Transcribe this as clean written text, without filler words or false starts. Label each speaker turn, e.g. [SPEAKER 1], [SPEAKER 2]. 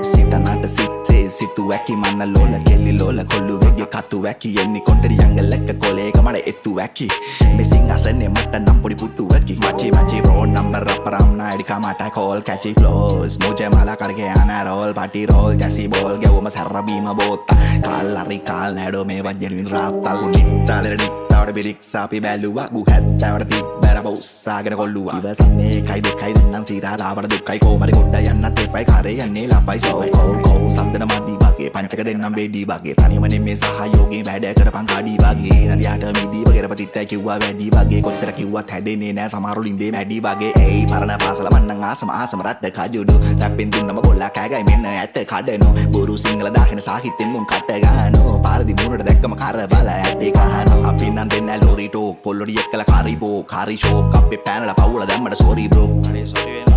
[SPEAKER 1] සිතනට සිත්තේ සිතු වැකි මන්න ලෝල කෙල්ලි ලෝල කොල්ලු වෙගේ කතු වැකි එන්නේ කොන්ටරි යංගලක කොලේක මඩ එත්තු වැකි මෙසින් අසන්නේ මට නම් පොඩි පුට්ටු වැකි මචි රෝල් නම්බර අපරම් නායිඩි කමට කෝල් කැචි ෆ්ලෝස් මුජේ මාලා කරගේ යන රෝල් පටි රෝල් ජැසි බෝල් ගැවුම සැර බීම බෝත්තා කාල් හරි කාල් නෑඩෝ මේ වජ්ජෙනුයින් රාත්තල් නිත්තාලෙර නිත්තාවට බිලික් සාපි බැලුවා ගු හැත්තවට තිබ්බැර බෞස්සාගෙන කොල්ලුවා ඉවසන්නේ එකයි දෙකයි දෙන්නම් සීරා ලාවට දුක්කයි කෝමරි ගොඩ යන්නත් එපයි කරේ යන්නේ ලපයි සොයි කෝ සම්දන මදි වගේ පංචක දෙන්නම් බෙඩි වගේ තනියම නෙමේ සහයෝගේ වැඩ කරපන් කාඩි වගේ නලියට මිදී වගේ රපතිත්තයි කිව්වා වැඩි වගේ කොච්චර කිව්වත් හැදෙන්නේ නෑ සමහරු ලින්දේ මැඩි වගේ ඒයි පරණ පාසල මන්නම් ආසම රට්ට කජුඩු රැප්පෙන් දුන්නම බොල්ලා කෑගයි මෙන්න ඇත්ත කඩනෝ බොරු සිංහල දාගෙන සාහිත්‍යෙන් මුන් කට ගන්නෝ පාරදි මුණට දැක්කම කර බල ඇත්තේ කහනෝ අපි නම් දෙන්න ලෝරි ටෝක් පොල්ලොඩි එක්කලා කාරි බෝ කාරි ෂෝක් අපේ පැනලා පවුල දැම්මට සෝරි බ්‍රෝ අනේ සෝරි